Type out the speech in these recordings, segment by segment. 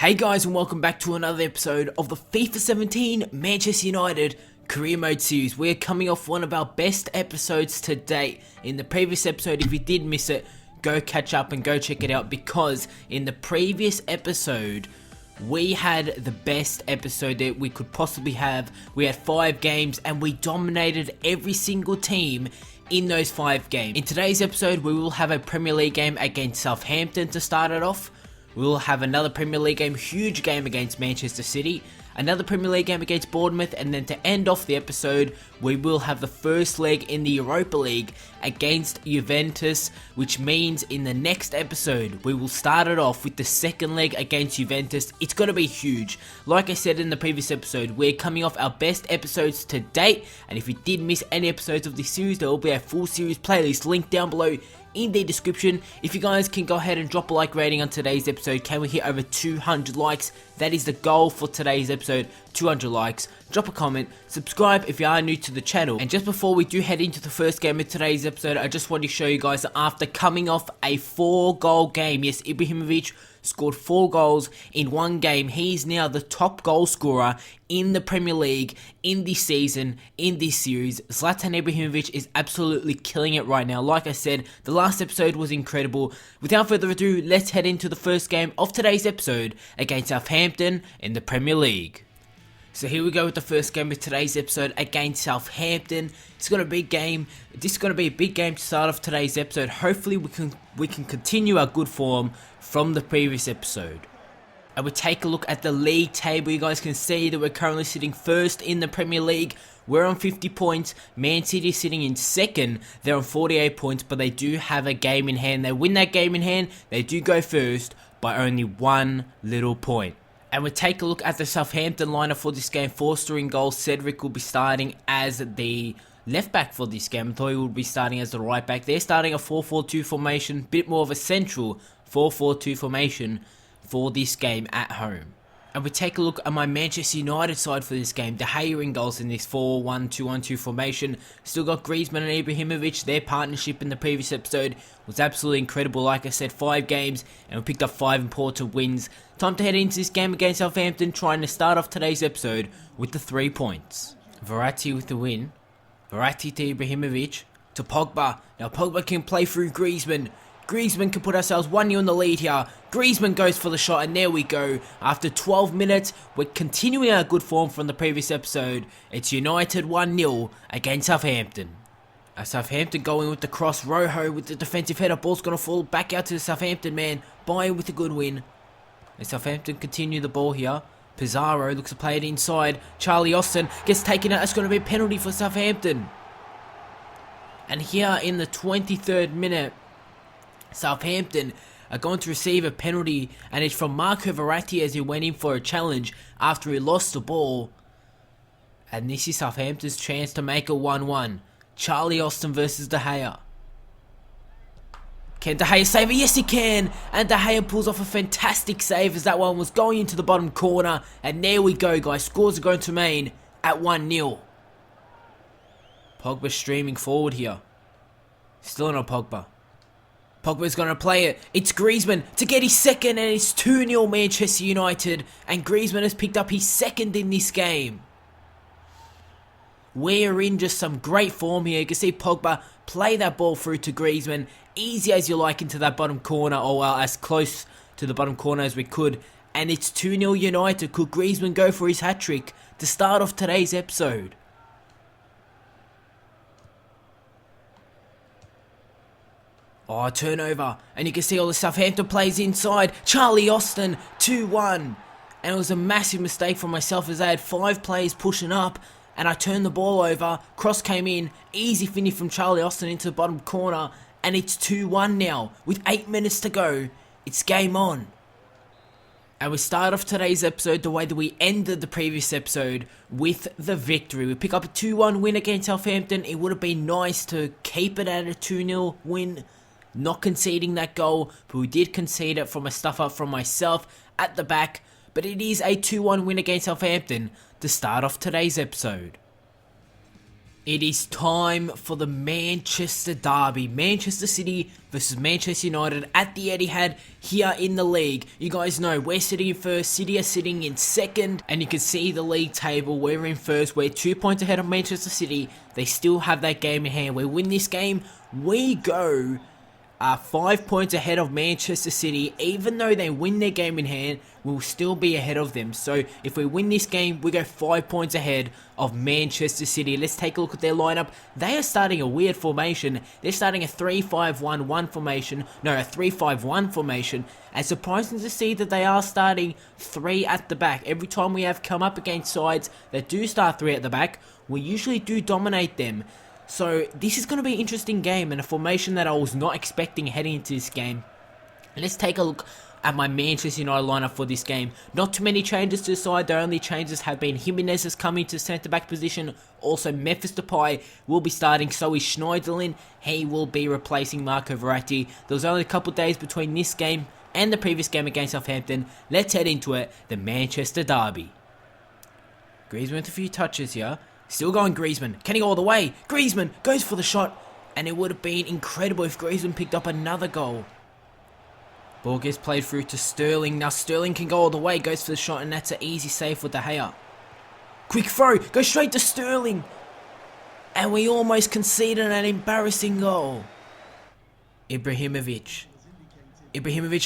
Hey guys, and welcome back to another episode of the FIFA 17 Manchester United Career Mode series. We're coming off one of our best episodes to date. In the previous episode, if you did miss it, go catch up and go check it out, because in the previous episode we had the best episode that we could possibly have. We had 5 games and we dominated every single team in those 5 games. In today's episode, we will have a Premier League game against Southampton to start it off. We will have another Premier League game, huge game against Manchester City, another Premier League game against Bournemouth, and then to end off the episode, we will have the first leg in the Europa League against Juventus, which means in the next episode, we will start it off with the second leg against Juventus. It's going to be huge. Like I said in the previous episode, we're coming off our best episodes to date, and if you did miss any episodes of this series, there will be a full series playlist linked down below in the description. If you guys can go ahead and drop a like rating on today's episode, can we hit over 200 likes? That is the goal for today's episode, 200 likes. Drop a comment, subscribe if you are new to the channel. And just before we do head into the first game of today's episode, I just want to show you guys that after coming off a 4-goal game, yes, Ibrahimovic scored 4 goals in one game. He is now the top goal scorer in the Premier League in this season, in this series. Zlatan Ibrahimovic is absolutely killing it right now. Like I said, the last episode was incredible. Without further ado, let's head into the first game of today's episode against Southampton in the Premier League. So here we go with the first game of today's episode against Southampton. It's going to be a big game. This is going to be a big game to start off today's episode. Hopefully we can continue our good form from the previous episode. And we take a look at the league table. You guys can see that we're currently sitting first in the Premier League. We're on 50 points. Man City is sitting in second. They're on 48 points, but they do have a game in hand. They win that game in hand, they do go first by only 1 little point. And we take a look at the Southampton lineup for this game. Forster in goal. Cedric will be starting as the left back for this game. I thought he would be starting as the right back. They're starting a 4-4-2 formation, bit more of a central 4-4-2 formation for this game at home. And we take a look at my Manchester United side for this game. De Gea in goals in this 4-1-2-1-2 formation. Still got Griezmann and Ibrahimovic. Their partnership in the previous episode was absolutely incredible. Like I said, 5 games and we picked up 5 important wins. Time to head into this game against Southampton, trying to start off today's episode with the 3 points. Verratti with the win. Verratti to Ibrahimovic to Pogba. Now Pogba can play through Griezmann. Griezmann can put ourselves 1-0 in the lead here. Griezmann goes for the shot, and there we go. After 12 minutes, we're continuing our good form from the previous episode. It's United 1-0 against Southampton. Southampton going with the cross. Rojo with the defensive header. Ball's going to fall back out to the Southampton man. Bayern with a good win. And Southampton continue the ball here. Pizarro looks to play it inside. Charlie Austin gets taken out. That's going to be a penalty for Southampton. And here in the 23rd minute, Southampton are going to receive a penalty, and it's from Marco Verratti as he went in for a challenge after he lost the ball. And this is Southampton's chance to make a 1-1. Charlie Austin versus De Gea. Can De Gea save it? Yes, he can. And De Gea pulls off a fantastic save as that one was going into the bottom corner. And there we go, guys. Scores are going to remain at 1-0. Pogba streaming forward here. Still not Pogba. Pogba's going to play it. It's Griezmann to get his second, and it's 2-0 Manchester United. And Griezmann has picked up his second in this game. We're in just some great form here. You can see Pogba play that ball through to Griezmann. Easy as you like into that bottom corner, or well, as close to the bottom corner as we could. And it's 2-0 United. Could Griezmann go for his hat-trick to start off today's episode? Oh, turnover. And you can see all the Southampton players inside. Charlie Austin, 2-1. And it was a massive mistake from myself as I had 5 players pushing up. And I turned the ball over. Cross came in. Easy finish from Charlie Austin into the bottom corner. And it's 2-1 now. With 8 minutes to go. It's game on. And we start off today's episode the way that we ended the previous episode, with the victory. We pick up a 2-1 win against Southampton. It would have been nice to keep it at a 2-0 win, not conceding that goal, but we did concede it from a stuff up from myself at the back. But it is a 2-1 win against Southampton to start off today's episode. It is time for the Manchester derby. Manchester City versus Manchester United at the Etihad here in the league. You guys know we're sitting in first, City are sitting in second, and you can see the league table. We're in first, we're 2 points ahead of Manchester City. They still have that game in hand. We win this game, we go 5 points ahead of Manchester City. Even though they win their game in hand, we'll still be ahead of them. So if we win this game, we go 5 points ahead of Manchester City. Let's take a look at their lineup. They are starting a weird formation. They're starting a 3-5-1-1 formation. No, a 3-5-1 formation. And surprising to see that they are starting 3 at the back. Every time we have come up against sides that do start 3 at the back, we usually do dominate them. So this is going to be an interesting game and a formation that I was not expecting heading into this game. Let's take a look at my Manchester United lineup for this game. Not too many changes to the side. The only changes have been Jimenez has come into centre-back position. Also, Memphis Depay will be starting. So is Schneiderlin. He will be replacing Marco Verratti. There was only a couple days between this game and the previous game against Southampton. Let's head into it. The Manchester derby. Griezmann with a few touches here. Still going Griezmann. Can he go all the way? Griezmann goes for the shot. And it would have been incredible if Griezmann picked up another goal. Ball gets played through to Sterling. Now Sterling can go all the way. Goes for the shot and that's an easy save with De Gea. Quick throw. Goes straight to Sterling. And we almost conceded an embarrassing goal. Ibrahimovic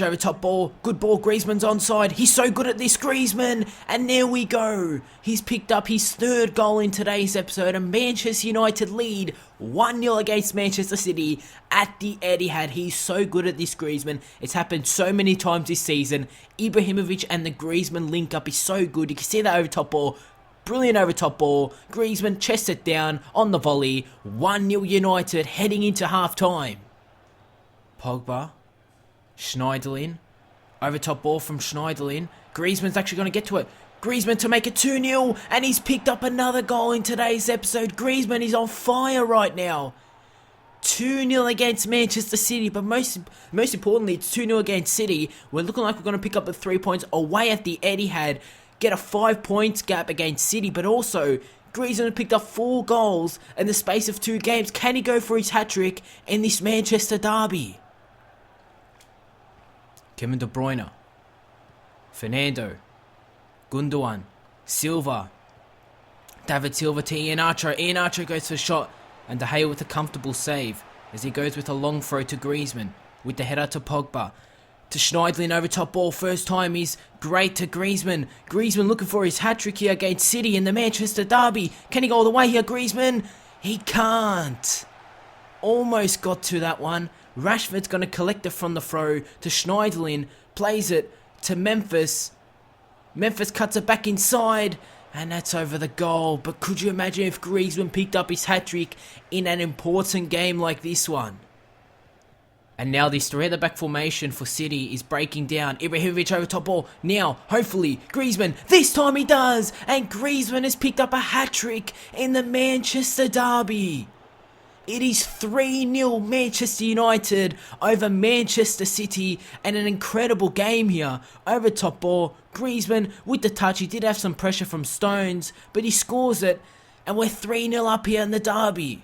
over top ball. Good ball. Griezmann's onside. He's so good at this, Griezmann. And there we go. He's picked up his 3rd goal in today's episode. And Manchester United lead 1-0 against Manchester City at the Etihad. He's so good at this, Griezmann. It's happened so many times this season. Ibrahimovic and the Griezmann link up is so good. You can see that over top ball. Brilliant over top ball. Griezmann chests it down on the volley. 1-0 United heading into half time. Pogba. Schneiderlin. Over top ball from Schneiderlin. Griezmann's actually going to get to it. Griezmann to make it 2-0. And he's picked up another goal in today's episode. Griezmann is on fire right now. 2-0 against Manchester City. But most importantly, it's 2-0 against City. We're looking like we're going to pick up the 3 points away at the Etihad. Get a 5 points gap against City. But also, Griezmann picked up 4 goals in the space of 2 games. Can he go for his hat-trick in this Manchester derby? Kevin De Bruyne, Fernando, Gundogan, Silva, David Silva to Iheanacho. Iheanacho goes for the shot and De Gea with a comfortable save as he goes with a long throw to Griezmann with the header to Pogba. To Schneiderlin over top ball. First time is great to Griezmann. Griezmann looking for his hat-trick here against City in the Manchester derby. Can he go all the way here, Griezmann? He can't. Almost got to that one. Rashford's going to collect it from the throw to Schneiderlin. Plays it to Memphis. Memphis cuts it back inside. And that's over the goal. But could you imagine if Griezmann picked up his hat-trick in an important game like this one? And now this 3 at the back formation for City is breaking down. Ibrahimovic over top ball. Now, hopefully, Griezmann. This time he does. And Griezmann has picked up a hat-trick in the Manchester derby. It is 3-0 Manchester United over Manchester City and an incredible game here. Over top ball, Griezmann with the touch. He did have some pressure from Stones, but he scores it and we're 3-0 up here in the derby.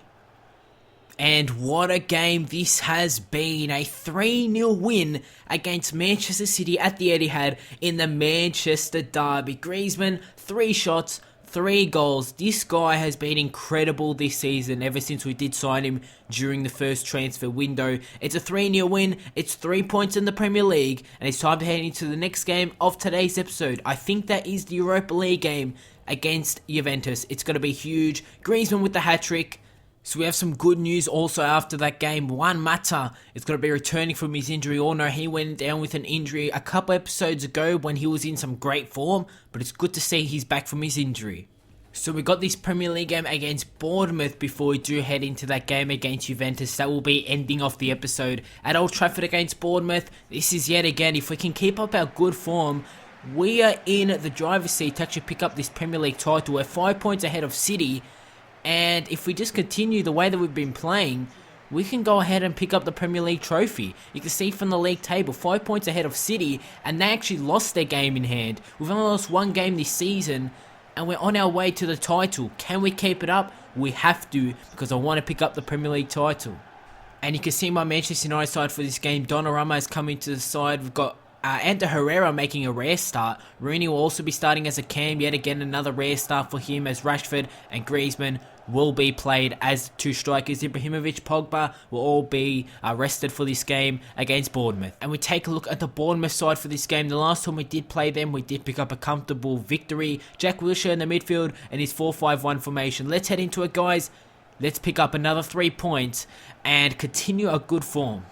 And what a game this has been. A 3-0 win against Manchester City at the Etihad in the Manchester derby. Griezmann, 3 shots. 3 goals. This guy has been incredible this season ever since we did sign him during the first transfer window. It's a 3-0 win. It's 3 points in the Premier League. And it's time to head into the next game of today's episode. I think that is the Europa League game against Juventus. It's going to be huge. Griezmann with the hat-trick. So we have some good news also after that game. Juan Mata is going to be returning from his injury. All know he went down with an injury a couple episodes ago when he was in some great form. But it's good to see he's back from his injury. So we got this Premier League game against Bournemouth before we do head into that game against Juventus. That will be ending off the episode at Old Trafford against Bournemouth. This is yet again, if we can keep up our good form, we are in the driver's seat to actually pick up this Premier League title. We're 5 points ahead of City. And if we just continue the way that we've been playing, we can go ahead and pick up the Premier League trophy. You can see from the league table, 5 points ahead of City, and they actually lost their game in hand. We've only lost 1 game this season, and we're on our way to the title. Can we keep it up? We have to, because I want to pick up the Premier League title. And you can see my Manchester United side for this game. Donnarumma is coming to the side. We've got Ander Herrera making a rare start. Rooney will also be starting as a cam. Yet again, another rare start for him, as Rashford and Griezmann will be played as two strikers. Ibrahimovic, Pogba will all be rested for this game against Bournemouth. And we take a look at the Bournemouth side for this game. The last time we did play them, we did pick up a comfortable victory. Jack Wilshere in the midfield and his 4-5-1 formation. Let's head into it, guys. Let's pick up another 3 points and continue a good form.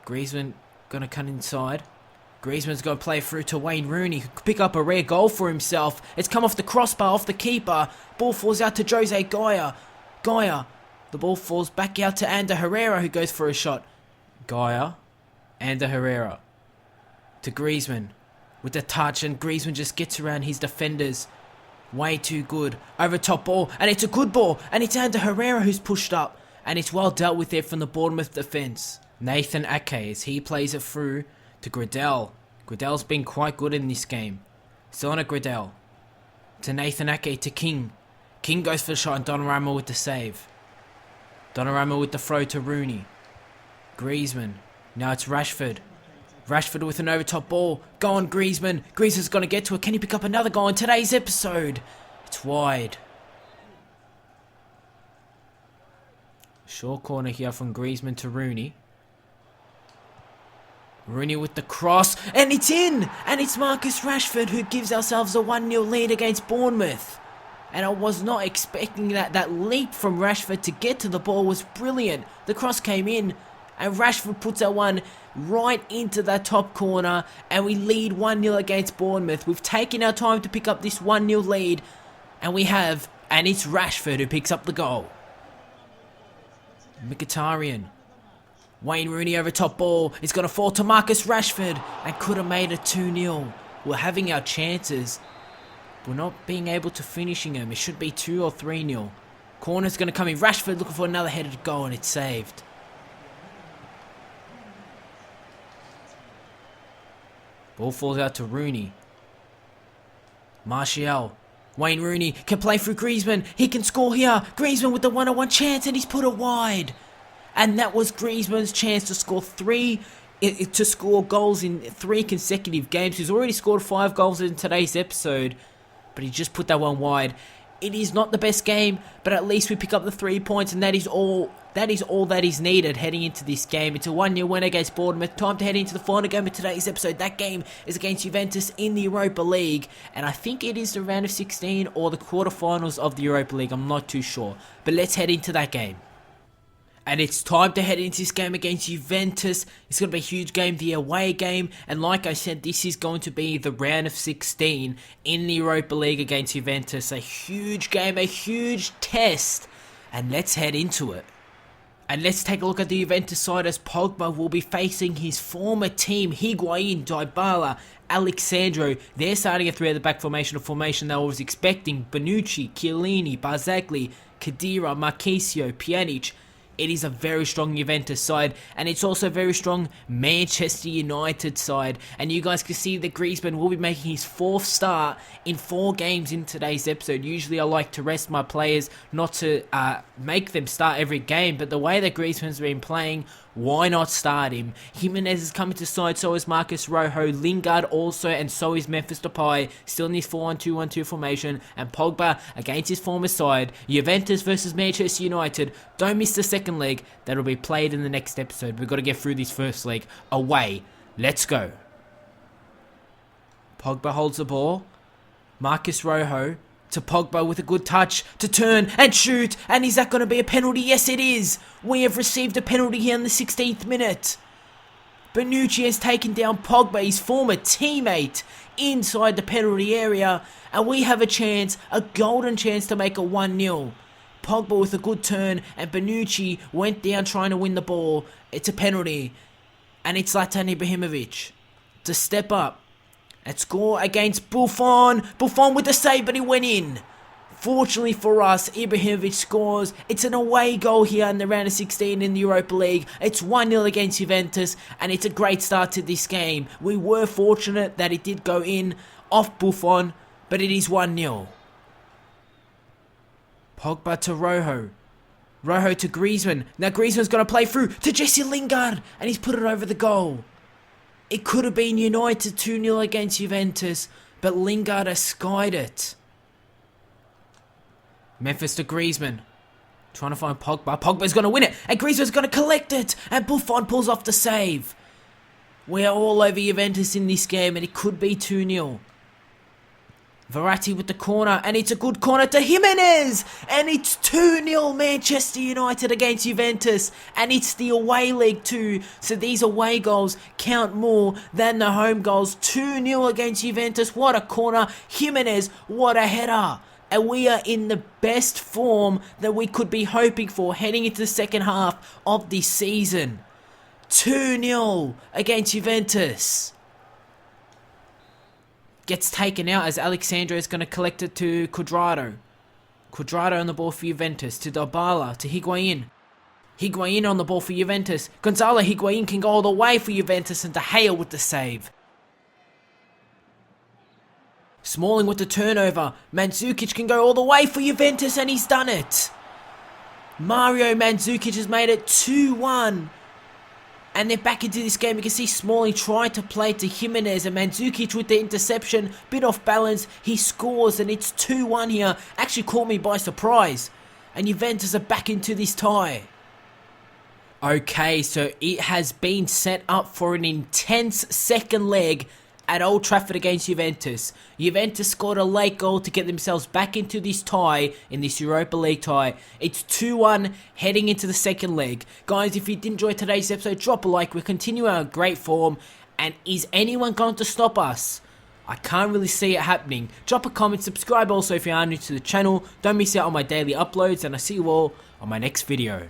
Griezmann gonna cut inside. Griezmann's gonna play through to Wayne Rooney, who could pick up a rare goal for himself. It's come off the crossbar, off the keeper. Ball falls out to Jose Gaya. The ball falls back out to Ander Herrera, who goes for a shot. Ander Herrera to Griezmann with the touch, and Griezmann just gets around his defenders. Way too good. Over top ball, and it's a good ball, and it's Ander Herrera who's pushed up, and it's well dealt with there from the Bournemouth defence. Nathan Ake, as he plays it through to Gradel. Gradel's been quite good in this game. Still on a Gradel. To Nathan Ake, to King. King goes for the shot, and Donnarumma with the save. Donnarumma with the throw to Rooney. Griezmann. Now it's Rashford. Rashford with an over-top ball. Go on, Griezmann. Griezmann's going to get to it. Can he pick up another goal in today's episode? It's wide. Short corner here from Griezmann to Rooney. Rooney with the cross, and it's in! And it's Marcus Rashford who gives ourselves a 1-0 lead against Bournemouth. And I was not expecting that. That leap from Rashford to get to the ball was brilliant. The cross came in, and Rashford puts that one right into that top corner, and we lead 1-0 against Bournemouth. We've taken our time to pick up this 1-0 lead, and we have, and it's Rashford who picks up the goal. Mkhitaryan. Wayne Rooney over top ball. It's going to fall to Marcus Rashford, and could have made it 2-0. We're having our chances. We're not being able to finishing them. It should be 2 or 3-0. Corner's going to come in. Rashford looking for another headed goal, and it's saved. Ball falls out to Rooney. Martial. Wayne Rooney can play through Griezmann. He can score here. Griezmann with the 1-on-1 chance, and he's put it wide. And that was Griezmann's chance to score goals in 3 consecutive games. He's already scored 5 goals in today's episode, but he just put that one wide. It is not the best game, but at least we pick up the 3 points, and that is all that is needed heading into this game. It's a 1-0 win against Bournemouth. Time to head into the final game of today's episode. That game is against Juventus in the Europa League, and I think it is the round of 16 or the quarterfinals of the Europa League. I'm not too sure, but let's head into that game. And it's time to head into this game against Juventus. It's going to be a huge game, the away game. And like I said, this is going to be the round of 16 in the Europa League against Juventus. A huge game, a huge test. And let's head into it. And let's take a look at the Juventus side, as Pogba will be facing his former team, Higuain, Dybala, Alexandro. They're starting a 3 at the back formation, a formation that I was expecting. Bonucci, Chiellini, Barzagli, Khedira, Marchisio, Pjanic. It is a very strong Juventus side, and it's also a very strong Manchester United side. And you guys can see that Griezmann will be making his 4th start in 4 games in today's episode. Usually I like to rest my players, not to make them start every game, but the way that Griezmann's been playing, why not start him? Jimenez is coming to side, so is Marcus Rojo, Lingard also, and so is Memphis Depay, still in his 4-1-2-1-2 formation, and Pogba against his former side. Juventus versus Manchester United. Don't miss the second leg. That'll be played in the next episode. We've got to get through this first leg. Away. Let's go. Pogba holds the ball. Marcus Rojo to Pogba with a good touch to turn and shoot. And is that going to be a penalty? Yes, it is. We have received a penalty here in the 16th minute. Bonucci has taken down Pogba, his former teammate, inside the penalty area. And we have a chance, a golden chance to make a 1-0. Pogba with a good turn, and Bonucci went down trying to win the ball. It's a penalty. And it's Zlatan Ibrahimovic to step up and score against Buffon. Buffon with the save, but he went in. Fortunately for us, Ibrahimovic scores. It's an away goal here in the round of 16 in the Europa League. It's 1-0 against Juventus, and it's a great start to this game. We were fortunate that it did go in off Buffon, but it is 1-0. Pogba to Rojo. Rojo to Griezmann. Now Griezmann's going to play through to Jesse Lingard, and he's put it over the goal. It could have been United 2-0 against Juventus, but Lingard has skied it. Memphis to Griezmann. Trying to find Pogba. Pogba's going to win it, and Griezmann's going to collect it, and Buffon pulls off the save. We are all over Juventus in this game, and it could be 2-0. Verratti with the corner, and it's a good corner to Jimenez, and it's 2-0 Manchester United against Juventus, and it's the away leg too, so these away goals count more than the home goals. 2-0 against Juventus. What a corner. Jimenez, what a header. And we are in the best form that we could be hoping for heading into the second half of this season. 2-0 against Juventus. Gets taken out as Alexandro is going to collect it to Cuadrado. Cuadrado on the ball for Juventus, to Dybala, to Higuain. Higuain on the ball for Juventus. Gonzalo Higuain can go all the way for Juventus, and De Gea with the save. Smalling with the turnover. Mandzukic can go all the way for Juventus, and he's done it. Mario Mandzukic has made it 2-1. And they're back into this game. You can see Smalling trying to play to Jimenez, and Mandzukic with the interception. Bit off balance. He scores, and it's 2-1 here. Actually caught me by surprise. And Juventus are back into this tie. Okay, so it has been set up for an intense second leg at Old Trafford against Juventus. Juventus scored a late goal to get themselves back into this tie, in this Europa League tie. It's 2-1 heading into the second leg. Guys, if you did enjoy today's episode, drop a like. We're continuing our great form. And is anyone going to stop us? I can't really see it happening. Drop a comment, subscribe also if you are new to the channel. Don't miss out on my daily uploads, and I'll see you all on my next video.